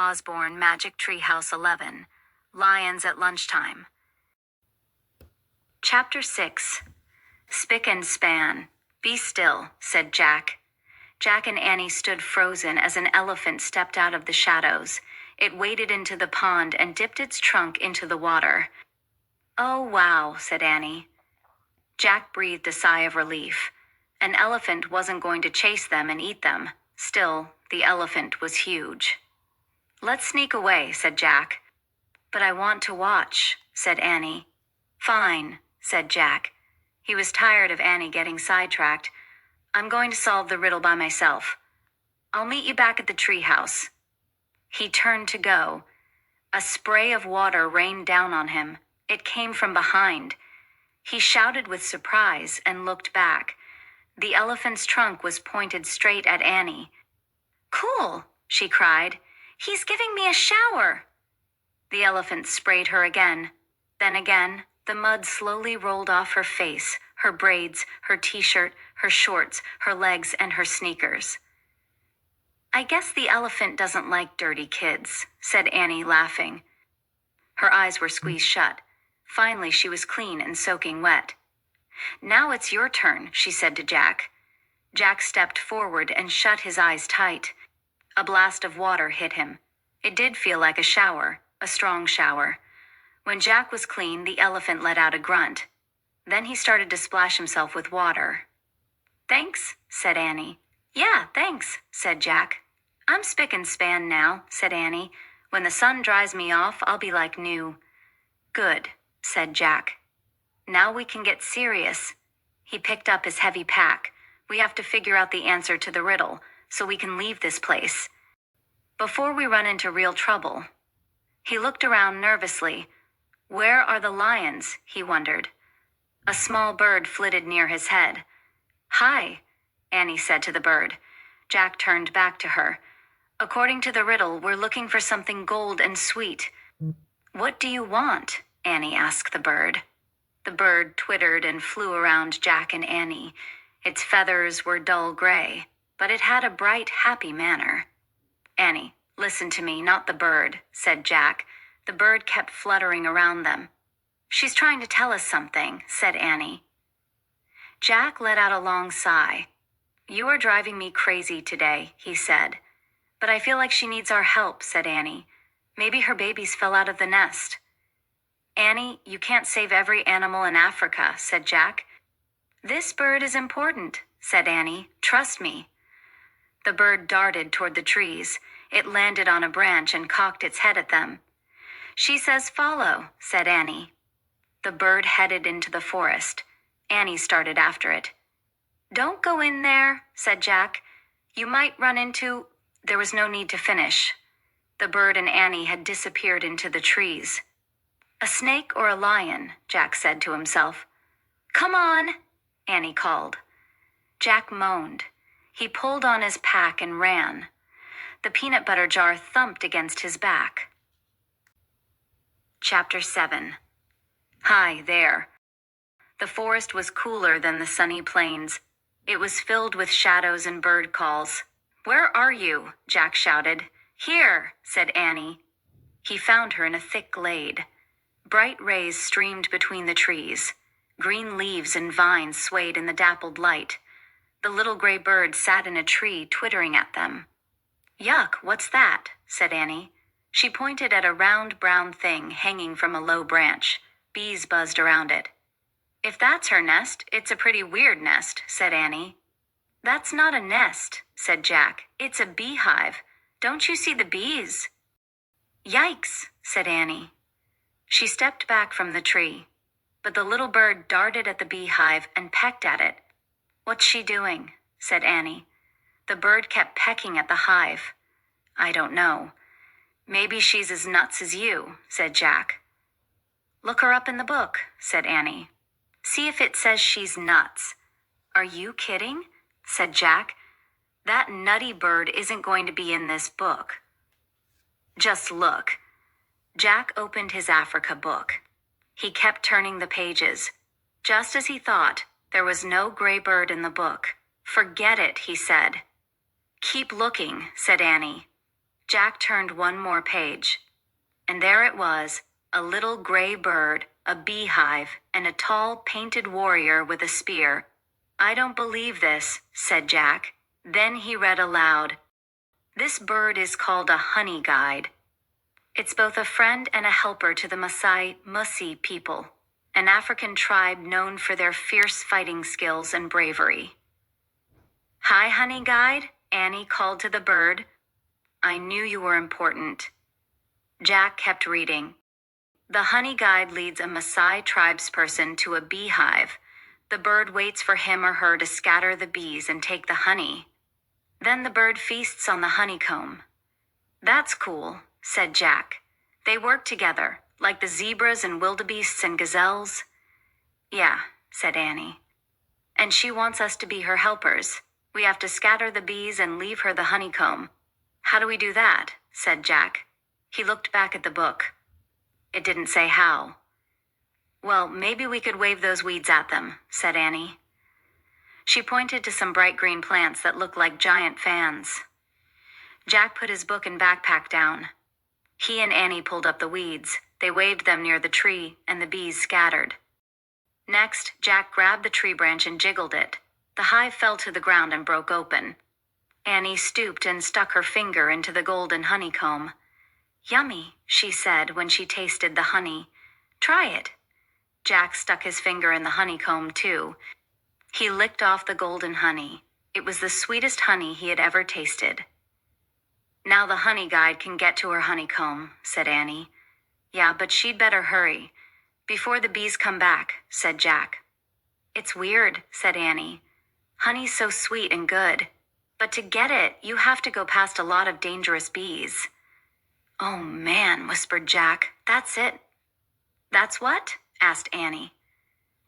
Osborne, Magic Tree House 11, Lions at Lunchtime. Chapter 6. Spick and span. Be still, said Jack. Jack and Annie stood frozen as an elephant stepped out of the shadows. It waded into the pond and dipped its trunk into the water. Oh, wow, said Annie. Jack breathed a sigh of relief. An elephant wasn't going to chase them and eat them. Still, the elephant was huge. Let's sneak away, said Jack. But I want to watch, said Annie. Fine, said Jack. He was tired of Annie getting sidetracked. I'm going to solve the riddle by myself. I'll meet you back at the treehouse. He turned to go. A spray of water rained down on him. It came from behind. He shouted with surprise and looked back. The elephant's trunk was pointed straight at Annie. Cool, she cried. He's giving me a shower. The elephant sprayed her again. Then again, the mud slowly rolled off her face, her braids, her t-shirt, her shorts, her legs, and her sneakers. I guess the elephant doesn't like dirty kids, said Annie, laughing. Her eyes were squeezed shut. Finally, she was clean and soaking wet. Now it's your turn, she said to Jack. Jack stepped forward and shut his eyes tight. A blast of water hit him. It did feel like a shower, a strong shower. When Jack was clean, the elephant let out a grunt. Then he started to splash himself with water. Thanks, said Annie. Yeah, thanks, said Jack. I'm spick and span now, said Annie. When the sun dries me off, I'll be like new. Good, said Jack. Now we can get serious. He picked up his heavy pack. We have to figure out the answer to the riddle, so we can leave this place. Before we run into real trouble. He looked around nervously. Where are the lions? He wondered. A small bird flitted near his head. Hi, Annie said to the bird. Jack turned back to her. According to the riddle, we're looking for something gold and sweet. What do you want? Annie asked the bird. The bird twittered and flew around Jack and Annie. Its feathers were dull gray, but it had a bright, happy manner. Annie, listen to me, not the bird, said Jack. The bird kept fluttering around them. She's trying to tell us something, said Annie. Jack let out a long sigh. You are driving me crazy today, he said. But I feel like she needs our help, said Annie. Maybe her babies fell out of the nest. Annie, you can't save every animal in Africa, said Jack. This bird is important, said Annie. Trust me. The bird darted toward the trees. It landed on a branch and cocked its head at them. She says follow, said Annie. The bird headed into the forest. Annie started after it. Don't go in there, said Jack. You might run into... There was no need to finish. The bird and Annie had disappeared into the trees. A snake or a lion, Jack said to himself. Come on, Annie called. Jack moaned. He pulled on his pack and ran. The peanut butter jar thumped against his back. Chapter 7. Hi there. The forest was cooler than the sunny plains. It was filled with shadows and bird calls. Where are you? Jack shouted. Here, said Annie. He found her in a thick glade. Bright rays streamed between the trees. Green leaves and vines swayed in the dappled light. The little gray bird sat in a tree, twittering at them. Yuck, what's that? Said Annie. She pointed at a round brown thing hanging from a low branch. Bees buzzed around it. If that's her nest, it's a pretty weird nest, said Annie. That's not a nest, said Jack. It's a beehive. Don't you see the bees? Yikes, said Annie. She stepped back from the tree, but the little bird darted at the beehive and pecked at it. What's she doing? Said Annie. The bird kept pecking at the hive. I don't know. Maybe she's as nuts as you, said Jack. Look her up in the book, said Annie. See if it says she's nuts. Are you kidding? Said Jack. That nutty bird isn't going to be in this book. Just look. Jack opened his Africa book. He kept turning the pages. Just as he thought, there was no gray bird in the book. Forget it, he said. Keep looking, said Annie. Jack turned one more page. And there it was, a little gray bird, a beehive, and a tall, painted warrior with a spear. "I don't believe this," said Jack. Then he read aloud. "This bird is called a honey guide. It's both a friend and a helper to the Maasai Musi people, an African tribe known for their fierce fighting skills and bravery." "Hi, honey guide," Annie called to the bird. "I knew you were important." Jack kept reading. "The honey guide leads a Maasai tribesperson to a beehive. The bird waits for him or her to scatter the bees and take the honey. Then the bird feasts on the honeycomb." "That's cool," said Jack. "They work together, like the zebras and wildebeests and gazelles." "Yeah," said Annie. "And she wants us to be her helpers. We have to scatter the bees and leave her the honeycomb." "How do we do that?" said Jack. He looked back at the book. It didn't say how. "Well, maybe we could wave those weeds at them," said Annie. She pointed to some bright green plants that looked like giant fans. Jack put his book and backpack down. He and Annie pulled up the weeds. They waved them near the tree, and the bees scattered. Next, Jack grabbed the tree branch and jiggled it. The hive fell to the ground and broke open. Annie stooped and stuck her finger into the golden honeycomb. "Yummy," she said when she tasted the honey. "Try it." Jack stuck his finger in the honeycomb, too. He licked off the golden honey. It was the sweetest honey he had ever tasted. "Now the honey guide can get to her honeycomb," said Annie. "Yeah, but she'd better hurry. Before the bees come back," said Jack. "It's weird," said Annie. "Honey's so sweet and good. But to get it, you have to go past a lot of dangerous bees." "Oh, man," whispered Jack. "That's it." "That's what?" asked Annie.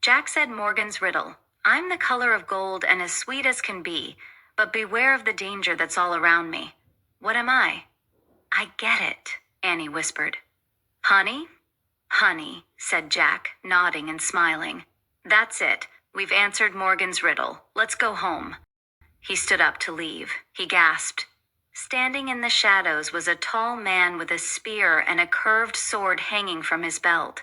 Jack said Morgan's riddle. "I'm the color of gold and as sweet as can be, but beware of the danger that's all around me. What am I?" "I get it," Annie whispered. "Honey?" "Honey," said Jack, nodding and smiling. "That's it. We've answered Morgan's riddle. Let's go home." He stood up to leave. He gasped. Standing in the shadows was a tall man with a spear and a curved sword hanging from his belt.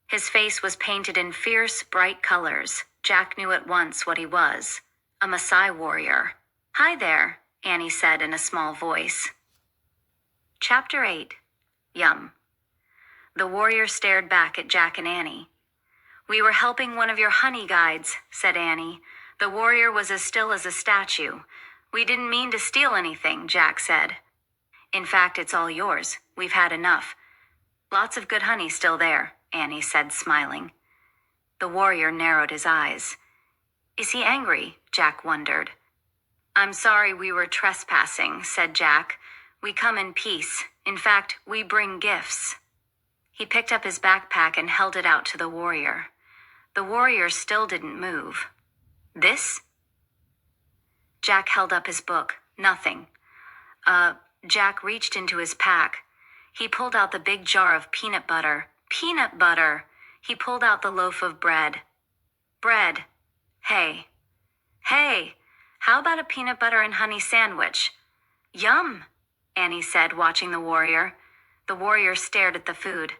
His face was painted in fierce, bright colors. Jack knew at once what he was. A Maasai warrior. "Hi there," Annie said in a small voice. Chapter 8. Yum. The warrior stared back at Jack and Annie. "We were helping one of your honey guides," said Annie. The warrior was as still as a statue. "We didn't mean to steal anything," Jack said. "In fact, it's all yours. We've had enough. Lots of good honey still there," Annie said, smiling. The warrior narrowed his eyes. "Is he angry?" Jack wondered. "I'm sorry we were trespassing," said Jack. "We come in peace. In fact, we bring gifts." He picked up his backpack and held it out to the warrior. The warrior still didn't move. "This?" Jack held up his book. Nothing. Jack reached into his pack. He pulled out the big jar of peanut butter. Peanut butter! He pulled out the loaf of bread. Bread. Hey. Hey! How about a peanut butter and honey sandwich? "Yum!" Annie said, watching the warrior. The warrior stared at the food.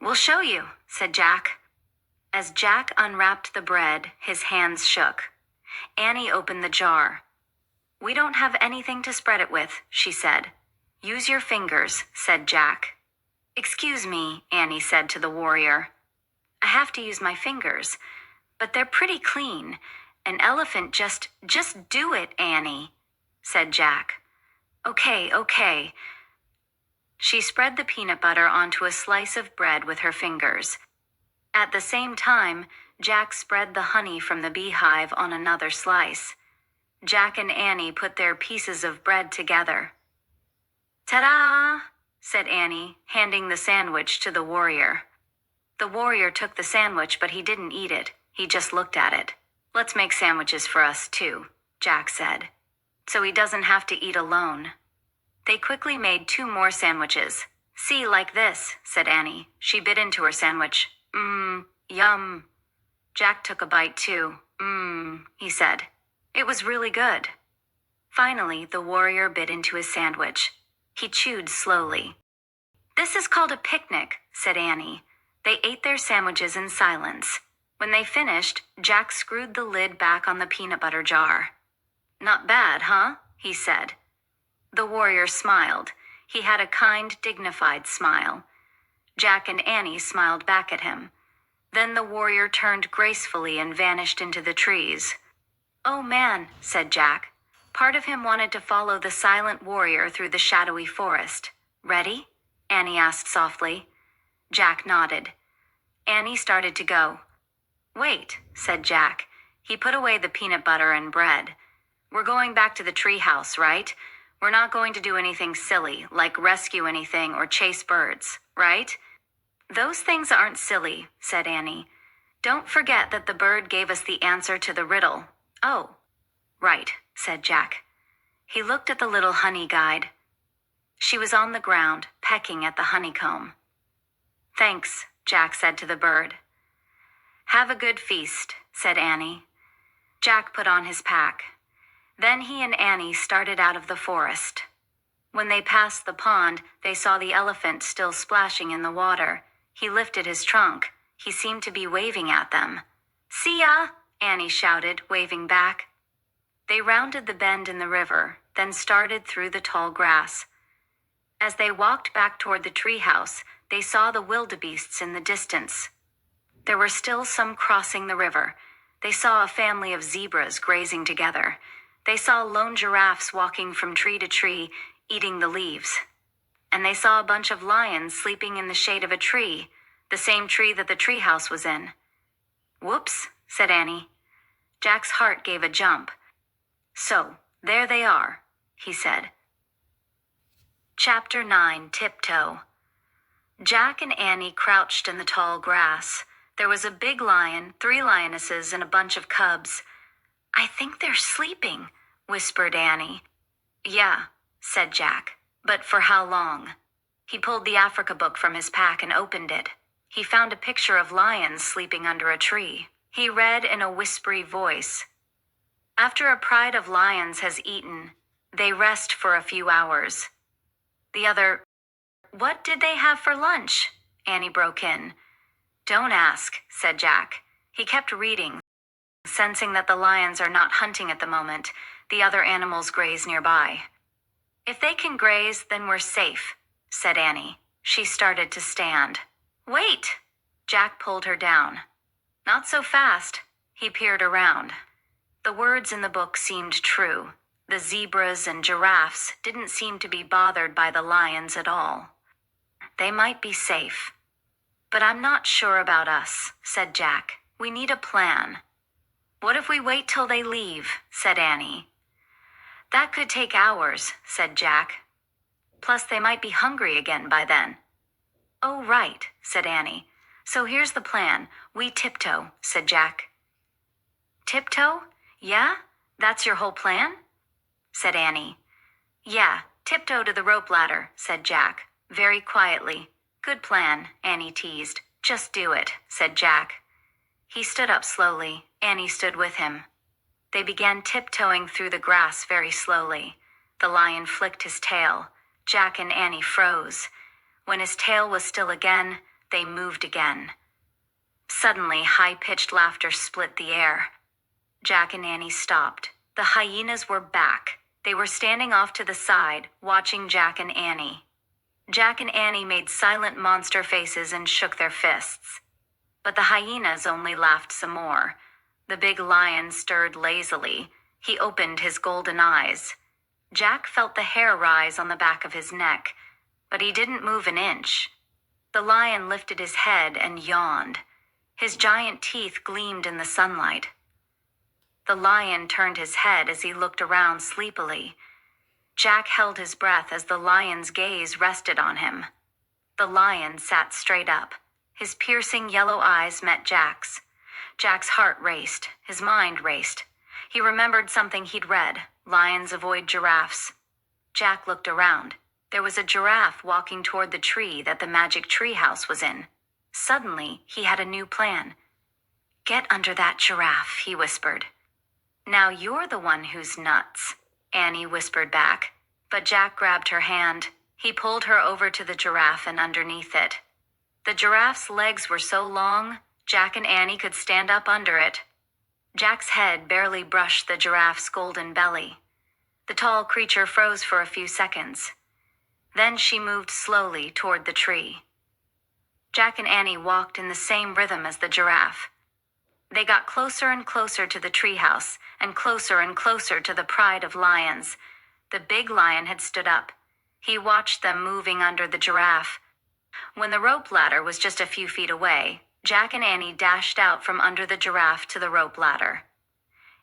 "We'll show you," said Jack. As Jack unwrapped the bread, his hands shook. Annie opened the jar. "We don't have anything to spread it with," she said. "Use your fingers," said Jack. "Excuse me," Annie said to the warrior. "I have to use my fingers, but they're pretty clean. An elephant just do it, Annie," said Jack. Okay. She spread the peanut butter onto a slice of bread with her fingers. At the same time, Jack spread the honey from the beehive on another slice. Jack and Annie put their pieces of bread together. "Ta-da!" said Annie, handing the sandwich to the warrior. The warrior took the sandwich, but he didn't eat it. He just looked at it. "Let's make sandwiches for us, too," Jack said. "So he doesn't have to eat alone." They quickly made 2 more sandwiches. "See, like this," said Annie. She bit into her sandwich. Yum." Jack took a bite, too. He said. It was really good. Finally, the warrior bit into his sandwich. He chewed slowly. "This is called a picnic," said Annie. They ate their sandwiches in silence. When they finished, Jack screwed the lid back on the peanut butter jar. "Not bad, huh?" he said. The warrior smiled. He had a kind, dignified smile. Jack and Annie smiled back at him. Then the warrior turned gracefully and vanished into the trees. "Oh man," said Jack. Part of him wanted to follow the silent warrior through the shadowy forest. "Ready?" Annie asked softly. Jack nodded. Annie started to go. "Wait," said Jack. He put away the peanut butter and bread. "We're going back to the treehouse, right? We're not going to do anything silly, like rescue anything or chase birds, right?" "Those things aren't silly," said Annie. "Don't forget that the bird gave us the answer to the riddle." "Oh, right," said Jack. He looked at the little honey guide. She was on the ground, pecking at the honeycomb. "Thanks," Jack said to the bird. "Have a good feast," said Annie. Jack put on his pack. Then he and Annie started out of the forest. When they passed the pond, they saw the elephant still splashing in the water. He lifted his trunk. He seemed to be waving at them. "See ya!" Annie shouted, waving back. They rounded the bend in the river, then started through the tall grass. As they walked back toward the treehouse, they saw the wildebeests in the distance. There were still some crossing the river. They saw a family of zebras grazing together. They saw lone giraffes walking from tree to tree, eating the leaves. And they saw a bunch of lions sleeping in the shade of a tree, the same tree that the treehouse was in. "Whoops," said Annie. Jack's heart gave a jump. "So, there they are," he said. Chapter 9, Tiptoe. Jack and Annie crouched in the tall grass. There was a big lion, 3 lionesses, and a bunch of cubs. "I think they're sleeping," whispered Annie. "Yeah," said Jack. "But for how long?" He pulled the Africa book from his pack and opened it. He found a picture of lions sleeping under a tree. He read in a whispery voice, "After a pride of lions has eaten, they rest for a few hours." The other, "What did they have for lunch?" Annie broke in. "Don't ask," said Jack. He kept reading, sensing that the lions are not hunting at the moment. The other animals graze nearby. "If they can graze, then we're safe," said Annie. She started to stand. "Wait!" Jack pulled her down. "Not so fast." He peered around. The words in the book seemed true. The zebras and giraffes didn't seem to be bothered by the lions at all. They might be safe. "But I'm not sure about us," said Jack. "We need a plan." "What if we wait till they leave?" said Annie. "That could take hours," said Jack. "Plus they might be hungry again by then." "Oh, right," said Annie. "So here's the plan. We tiptoe," said Jack. "Tiptoe? Yeah? That's your whole plan?" said Annie. "Yeah, tiptoe to the rope ladder," said Jack, very quietly. "Good plan," Annie teased. "Just do it," said Jack. He stood up slowly. Annie stood with him. They began tiptoeing through the grass very slowly. The lion flicked his tail. Jack and Annie froze. When his tail was still again, they moved again. Suddenly, high-pitched laughter split the air. Jack and Annie stopped. The hyenas were back. They were standing off to the side, watching Jack and Annie. Jack and Annie made silent monster faces and shook their fists. But the hyenas only laughed some more. The big lion stirred lazily. He opened his golden eyes. Jack felt the hair rise on the back of his neck, but he didn't move an inch. The lion lifted his head and yawned. His giant teeth gleamed in the sunlight. The lion turned his head as he looked around sleepily. Jack held his breath as the lion's gaze rested on him. The lion sat straight up. His piercing yellow eyes met Jack's. Jack's heart raced. His mind raced. He remembered something he'd read. Lions avoid giraffes. Jack looked around. There was a giraffe walking toward the tree that the magic treehouse was in. Suddenly, he had a new plan. "Get under that giraffe," he whispered. "Now you're the one who's nuts," Annie whispered back. But Jack grabbed her hand. He pulled her over to the giraffe and underneath it. The giraffe's legs were so long, Jack and Annie could stand up under it. Jack's head barely brushed the giraffe's golden belly. The tall creature froze for a few seconds. Then she moved slowly toward the tree. Jack and Annie walked in the same rhythm as the giraffe. They got closer and closer to the treehouse, and closer to the pride of lions. The big lion had stood up. He watched them moving under the giraffe. When the rope ladder was just a few feet away, Jack and Annie dashed out from under the giraffe to the rope ladder.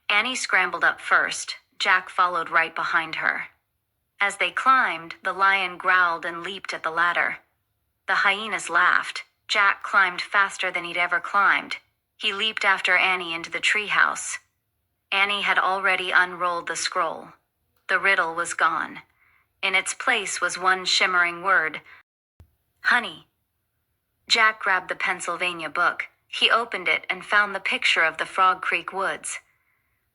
Annie scrambled up first. Jack followed right behind her. As they climbed, the lion growled and leaped at the ladder. The hyenas laughed. Jack climbed faster than he'd ever climbed. He leaped after Annie into the treehouse. Annie had already unrolled the scroll. The riddle was gone. In its place was one shimmering word: honey. Jack grabbed the Pennsylvania book. He opened it and found the picture of the Frog Creek woods.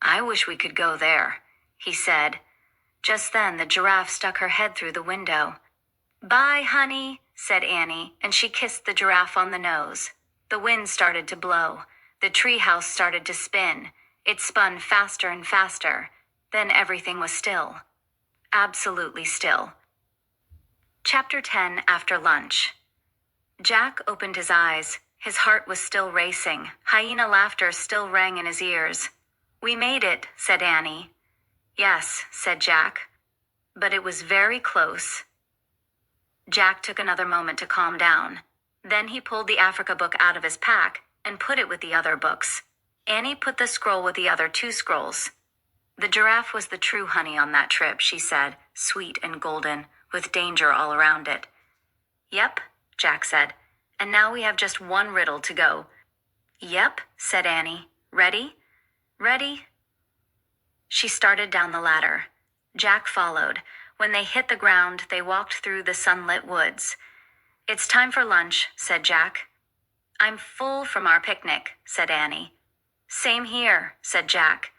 "I wish we could go there," he said. Just then, the giraffe stuck her head through the window. "Bye, honey," said Annie, and she kissed the giraffe on the nose. The wind started to blow. The treehouse started to spin. It spun faster and faster. Then everything was still. Absolutely still. Chapter 10, After Lunch. Jack opened his eyes. His heart was still racing. Hyena laughter still rang in his ears. "We made it," said Annie. "Yes," said Jack. "But it was very close." Jack took another moment to calm down. Then he pulled the Africa book out of his pack and put it with the other books. Annie put the scroll with the other 2 scrolls. "The giraffe was the true honey on that trip," she said, sweet and golden, with danger all around it. "Yep," Jack said. "And now we have just one riddle to go." "Yep," said Annie. "Ready?" "Ready." She started down the ladder. Jack followed. When they hit the ground, they walked through the sunlit woods. "It's time for lunch," said Jack. "I'm full from our picnic," said Annie. "Same here," said Jack.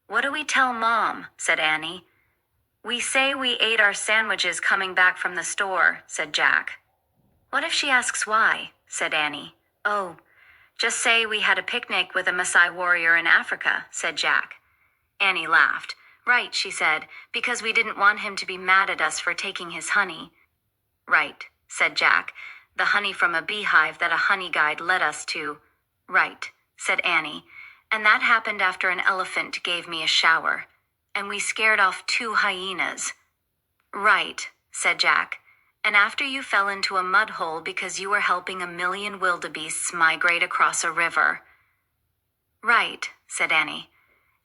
"What do we tell Mom?" said Annie. "We say we ate our sandwiches coming back from the store," said Jack. "What if she asks why?" said Annie. "Oh, just say we had a picnic with a Maasai warrior in Africa," said Jack. Annie laughed. "Right," she said, "because we didn't want him to be mad at us for taking his honey." "Right," said Jack. "The honey from a beehive that a honey guide led us to." "Right," said Annie. "And that happened after an elephant gave me a shower. And we scared off 2 hyenas." "Right," said Jack. "And after you fell into a mud hole because you were helping 1,000,000 wildebeests migrate across a river." "Right," said Annie.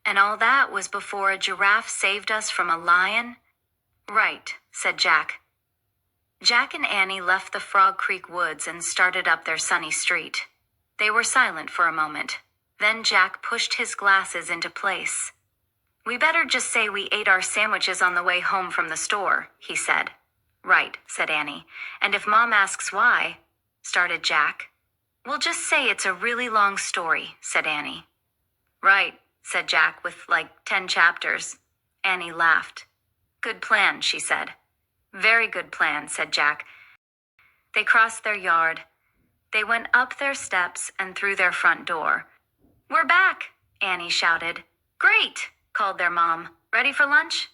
"And all that was before a giraffe saved us from a lion?" "Right," said Jack. Jack and Annie left the Frog Creek woods and started up their sunny street. They were silent for a moment. Then Jack pushed his glasses into place. "We better just say we ate our sandwiches on the way home from the store," he said. "Right," said Annie. "And if Mom asks why," started Jack. "We'll just say it's a really long story," said Annie. "Right," said Jack, with like 10 chapters. Annie laughed. "Good plan," she said. "Very good plan," said Jack. They crossed their yard. They went up their steps and through their front door. "We're back," Annie shouted. "Great," called their mom. "Ready for lunch?"